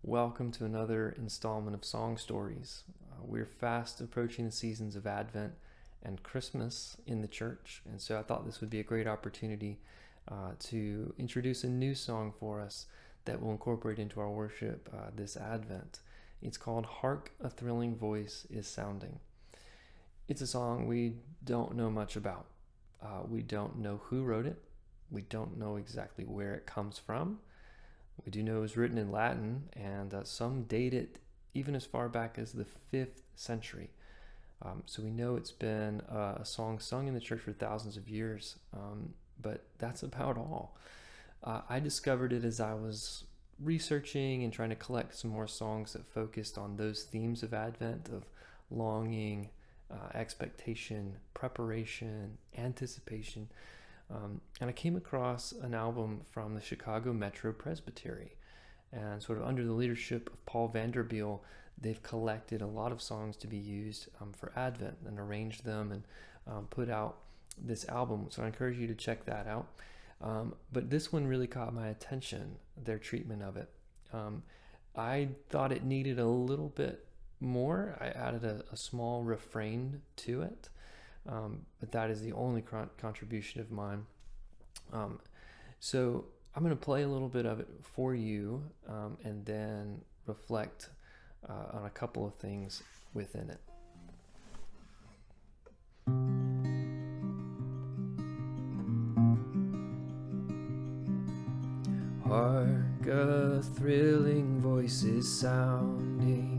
Welcome to another installment of Song Stories. We're fast approaching the seasons of Advent and Christmas in the church, and so I thought this would be a great opportunity to introduce a new song for us that we'll incorporate into our worship this Advent. It's called Hark, a Thrilling Voice is Sounding. It's a song we don't know much about. We don't know who wrote it. We don't know exactly where it comes from. We do know it was written in Latin, and some date it even as far back as the 5th century. So we know it's been a song sung in the church for thousands of years, but that's about all. I discovered it as I was researching and trying to collect some more songs that focused on those themes of Advent, of longing, expectation, preparation, anticipation. And I came across an album from the Chicago Metro Presbytery. And sort of under the leadership of Paul Vanderbilt, they've collected a lot of songs to be used for Advent and arranged them and put out this album. So I encourage you to check that out. But this one really caught my attention, their treatment of it. I thought it needed a little bit more. I added a small refrain to it. But that is the only contribution of mine. So I'm going to play a little bit of it for you and then reflect on a couple of things within it. Hark, a thrilling voice is sounding.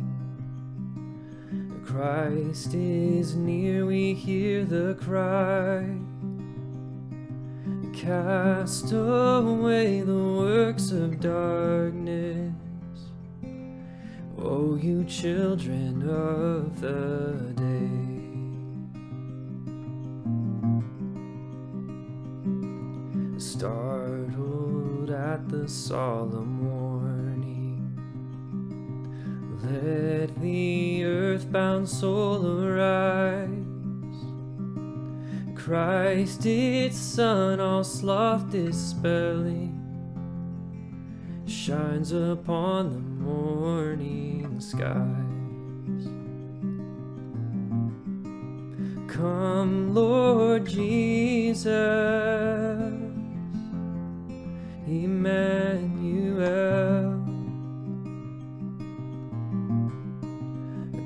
Christ is near, we hear the cry. Cast away the works of darkness, O you children of the day. Startled at the solemn warning, let the earthbound soul arise. Christ its Son, all sloth dispelling, shines upon the morning skies. Come, Lord Jesus, Emmanuel.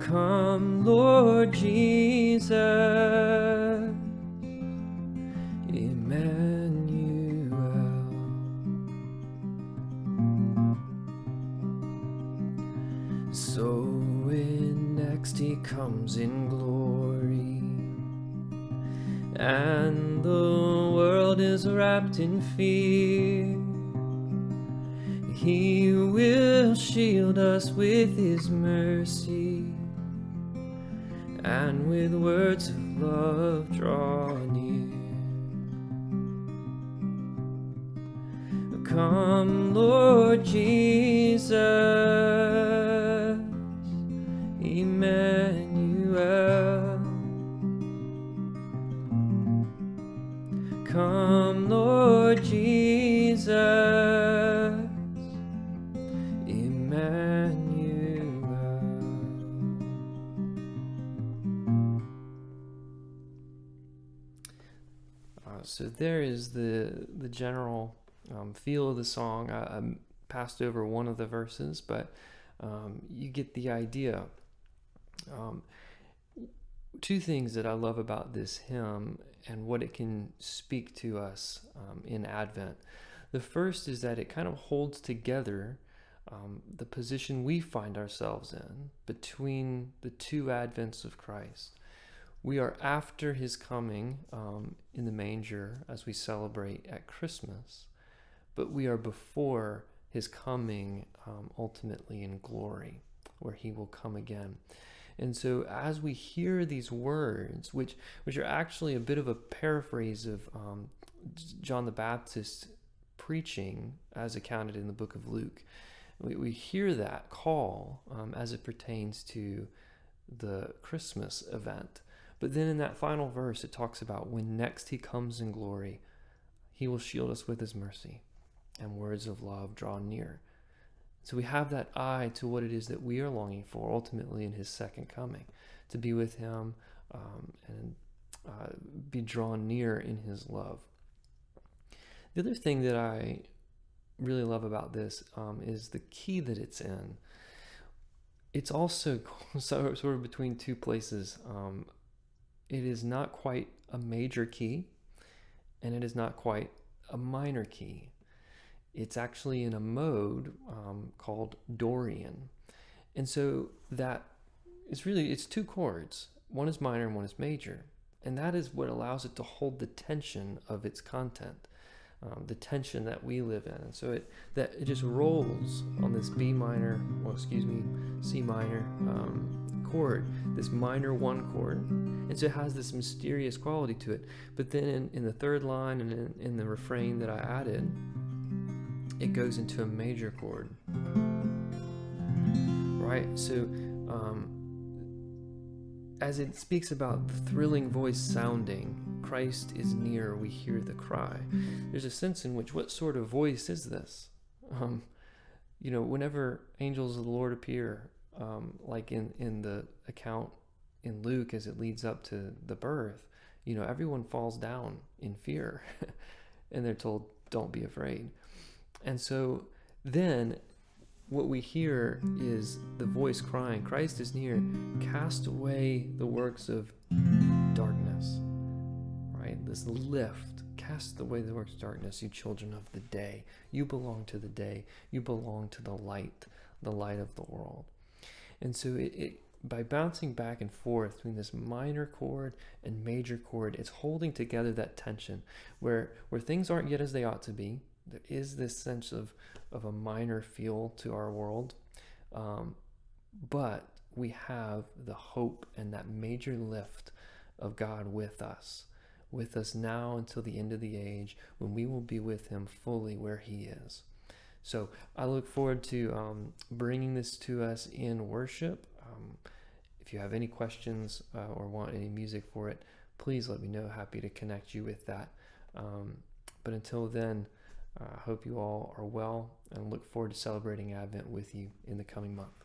Come, Lord Jesus, Emmanuel. So when next he comes in glory, and the world is wrapped in fear, he will shield us with his mercy, and with words of love draw near. Come, Lord Jesus, Emmanuel. Come, Lord Jesus, Emmanuel. So there is the general feel of the song. I passed over one of the verses, but you get the idea. Two things that I love about this hymn and what it can speak to us in Advent. The first is that it kind of holds together the position we find ourselves in between the two Advents of Christ. We are after his coming in the manger as we celebrate at Christmas, but we are before his coming ultimately in glory, where he will come again. And so as we hear these words, which are actually a bit of a paraphrase of John the Baptist preaching as accounted in the book of Luke, we hear that call as it pertains to the Christmas event. But then in that final verse, it talks about when next he comes in glory, he will shield us with his mercy, and words of love draw near. So we have that eye to what it is that we are longing for ultimately in his second coming, to be with him and be drawn near in his love. The other thing that I really love about this is the key that it's in. It's also sort of between two places. It is not quite a major key, and it is not quite a minor key. It's actually in a mode called Dorian. And so it's two chords. One is minor and one is major. And that is what allows it to hold the tension of its content, the tension that we live in. And so it just rolls on this C minor chord, this minor 1 chord. And so it has this mysterious quality to it. But then in the third line and in the refrain that I added, it goes into a major chord, right? So as it speaks about the thrilling voice sounding, Christ is near, we hear the cry. There's a sense in which, what sort of voice is this? Whenever angels of the Lord appear, like in the account in Luke as it leads up to the birth, everyone falls down in fear and they're told, don't be afraid. And so then what we hear is the voice crying, Christ is near, cast away the works of darkness, right? This lift, cast away the works of darkness, you children of the day. You belong to the day. You belong to the light of the world. And so it by bouncing back and forth between this minor chord and major chord, it's holding together that tension where things aren't yet as they ought to be. There is this sense of a minor feel to our world, but we have the hope and that major lift of God with us now until the end of the age, when we will be with him fully where he is. So I look forward to bringing this to us in worship. If you have any questions or want any music for it, please let me know. Happy to connect you with that. But until then, I hope you all are well and look forward to celebrating Advent with you in the coming month.